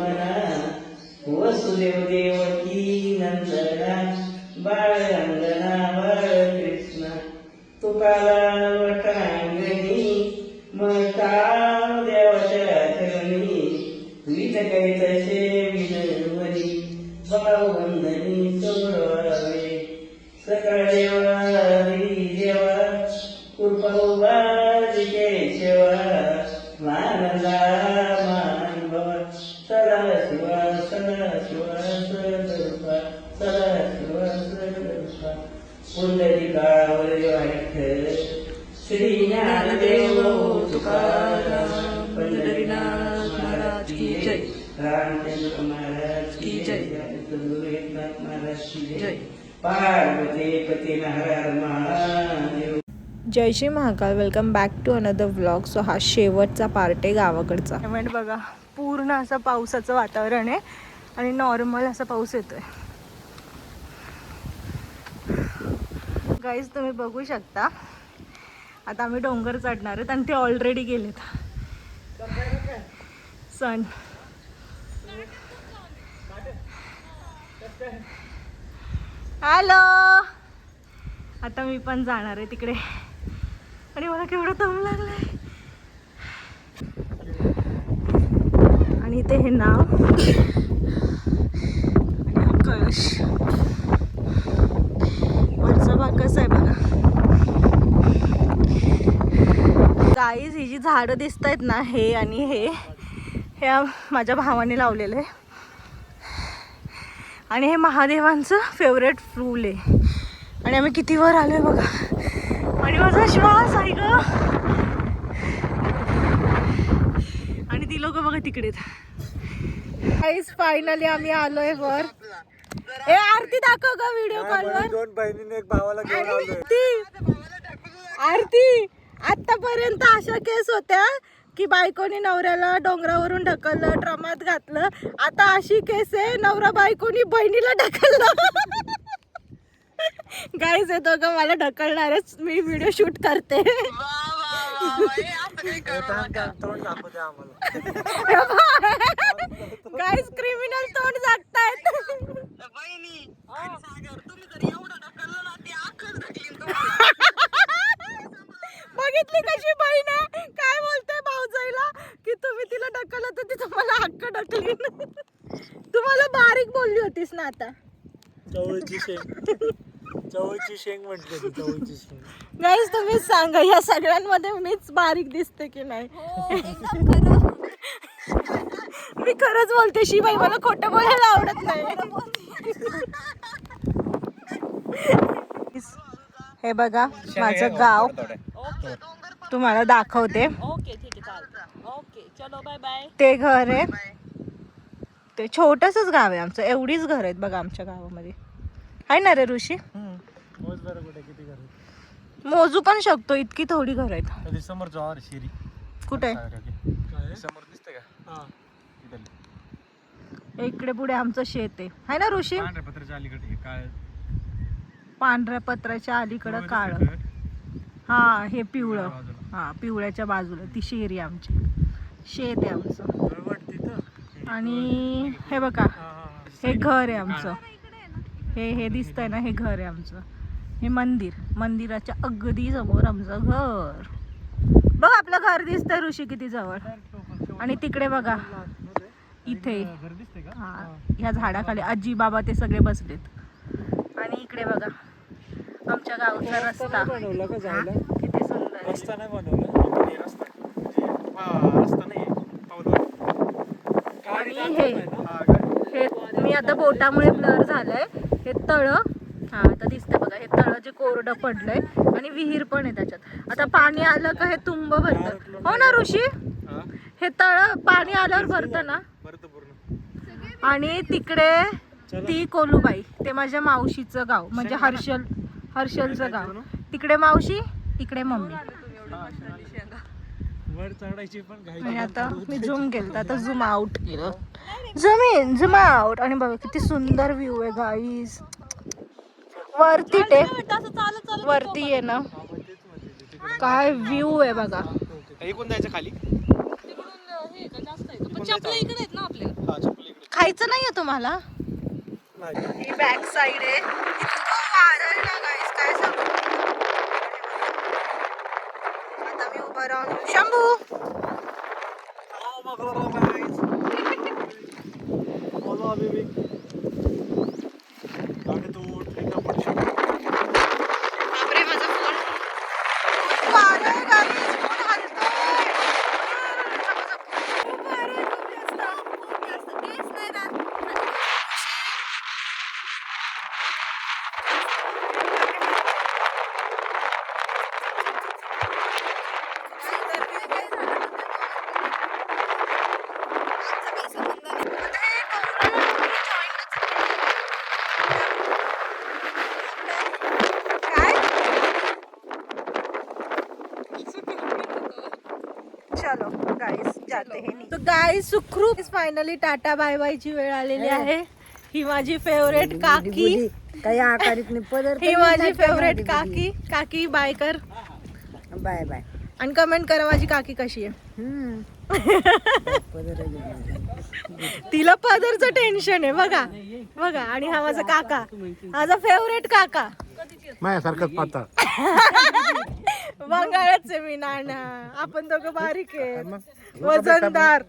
लक्ष्मणा वसुदेव देवकी नंदना बाळ अंगना बाळ कृष्ण तुकाला वटांगणी मका देवाच्या चरणी विध काही तसे विनवणी भावबंधनी सोडवावे सकाळ देवा देवा कृपा उभारी केशवा मानला मान भवा सदा शिवा सदरूपा सदा शिवा सदरूपा पुंडलिकावर विठ्ठल श्री ज्ञानदेव तुकाराम पंढरीनाथ महाराज की जय रामचंद्र महाराज की जय एकनाथ महाराज की जय पार्वती पती हर महादेव. जय Shri Mahakal. Welcome back to another vlog. So हा शेवटचा पार्ट आहे गावाकडचा. म्हणजे बघा पूर्ण असं पावसाचं वातावरण आहे आणि नॉर्मल असा पाऊस येतोय. गाईज तुम्ही बघू शकता आता आम्ही डोंगर चढणार आहेत आणि ते ऑलरेडी गेलेत. सण हॅलो. आता मी पण जाणार आहे तिकडे आणि मला केवढं दम लागलाय. आणि इथे हे नाव आणि हा कळश. वरचा भाग कसा आहे बघा. गाईज ही जी झाडं दिसत आहेत ना हे आणि हे माझ्या भावाने लावलेलं आहे आणि हे महादेवांचं फेवरेट फूल आहे. आणि आम्ही किती वर आलोय बघा आणि माझा श्वास आहे ग. आणि ती लोक बघा तिकडेच. फायनली आम्ही आलोय वर. ए आरती दाखव ग व्हिडिओ कॉलवर. दोन बहिणीने एक भावाला घेऊन आलोय. आरती आतापर्यंत अशा केस होत्या की बायकोनी नवऱ्याला डोंगरावरून ढकललं ट्रमात घातलं. आता अशी केस आहे नवरा बायकोनी बहिणीला ढकललं. गाईज येतो का मला ढकलणारच. मी व्हिडिओ शूट करते. गाईज क्रिमिनल तोंड जागतायत. बघितली कशी बहीण आहे. काय बोलते भाऊजाईला की तुम्ही तिला ढकललं तर ती तुम्हाला हक्क ढकलीन. तुम्हाला बारीक बोलली होतीस ना आता. चवळीची शेंग म्हटली. चवळीची शेंग. गाईज तुम्हीच सांगा या सगळ्यांमध्ये मीच बारीक दिसते की नाही. मी खरंच बोलते शिवाय मला खोटं बोलायला आवडत नाही. हे बघा माझं गाव तुम्हाला दाखवते. ओके ठीक आहे चालतं. ओके चलो बाय बाय. ते घर आहे ते छोटंसंच गाव आहे आमचं. एवढीच घर आहेत बघा आमच्या गावामध्ये. आहे ना रे ऋषी. मोजू पण शकतो इतकी थोडी घर आहेत. समोर जवार शेरी कुठे समोर दिसते का. इकडे पुढे आमचं शेत आहे. है ना ऋषी. पत्राच्या अलीकडे काय पांढऱ्या पत्राच्या अलीकडं काळ. हा हे पिवळं. हा पिवळ्याच्या बाजूला ती शेरी आमची. शेत आहे आमचं. आणि हे बघा हे घर आहे आमचं. हे दिसतंय ना हे घर आहे आमचं. हे मंदिराच्या अगदी समोर आमचं घर. बघ आपलं घर दिसतंय ऋषी किती जवळ. आणि तिकडे बघा इथे हा ह्या झाडाखाली आजी बाबा ते सगळे बसलेत. आणि इकडे बघा आमच्या गावचा रस्ता किती सुंदर. रस्ता नाही बनवला. रस्ता नाही. आणि हे मी आता बोटामुळे ब्लर झालंय. हे तळ हा आता दिसतंय बघा. हे तळ जे कोरडं पडलंय आणि विहीर पण आहे त्याच्यात. आता पाणी आलं का हे तुंब भरतं. हो ना ऋषी. हे तळ पाणी आल्यावर भरतं ना. आणि तिकडे ती कोलूबाई ते माझ्या मावशीचं गाव म्हणजे हर्षलचं गाव. तिकडे मावशी इकडे मम्मी. आणि आता मी झूम केलं आता झूम आउट केलं. Zoom out. आणि बघा किती सुंदर व्ह्यू आहे गाईज. वरती आहे ना काय व्ह्यू आहे बघा. जायचं खाली. चपला इकडे आहेत ना आपल्या. खायचं नाहीये तुम्हाला? ही बॅक साइड आहे. इतकं वारं आहे ना guys, काय सांगू. आता मी उभं राहून शंभू बापरे, माझा फोन. खूप वारं आहे guys, फोन हलतोय. खूप वारं आहे, खूप जास्त. तेच नाही राहत. चलो गाइस जाते हैं. तो गाइस सुखरूप फायनली टाटा बाय बाय ची वेळ आलेली आहे. ही माझी फेवरेट काकी. ही माझी फेवरेट काकी. काकी बाय कर. Bye bye. आणि कमेंट करा माझी काकी कशी आहे. तिला पदरचं टेन्शन आहे बघा बघा. आणि हा माझा काका, माझा फेवरेट काका. माझ्यासारखंच पातळ. बंगाळच आहे मी. नाना आपण दोघं बारीक आहे, वजनदार.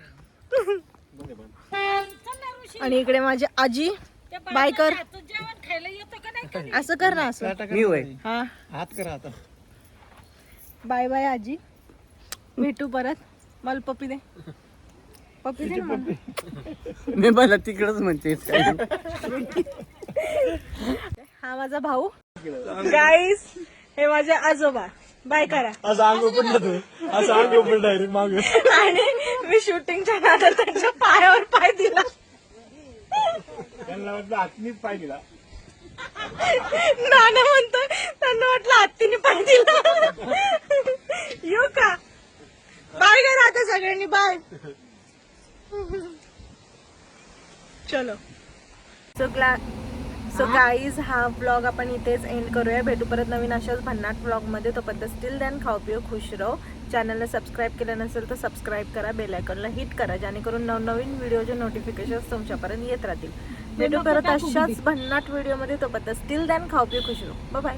आणि इकडे माझी आजी. बाय कर. असं कर ना, असं. मी होय. हा हात करा आता. बाय बाय आजी. भेटू परत. मला पप्पी दे. पप्पी दे ना मला. मी मला तिकडच म्हणते. हा माझा भाऊ. गाईस हे माझे आजोबा. बाय करा. असं अंग पडलं तू. असं अंग पडलं डायरेक्ट माग. आणि मी शूटिंगच्या नादात त्यांच्या पायावर पाय दिला. त्यांना वाटलं हातनीच पाय दिला. नाना म्हणतोय त्यांना वाटलं हत्तीने पाय दिला. येऊ का? बाय करा आता सगळ्यांनी. बाय. चलो. सो गाईज हा ब्लॉग आपण इथेच एंड करूया. भेटू परत नवीन अशाच भन्नाट ब्लॉगमध्ये. तो पद्धत स्टील दॅन खाऊ पिऊ खुश राहू. चॅनलला सबस्क्राईब केलं नसेल तर सबस्क्राईब करा. बेल आयकॉनला हिट करा, जेणेकरून नवनवीन व्हिडिओचे नोटिफिकेशन तुमच्यापर्यंत येत राहतील. भेटू परत अशाच भन्नाट व्हिडिओमध्ये. तो पद्धत स्टील दॅन खाऊ पिऊ खुश राहू. बाय.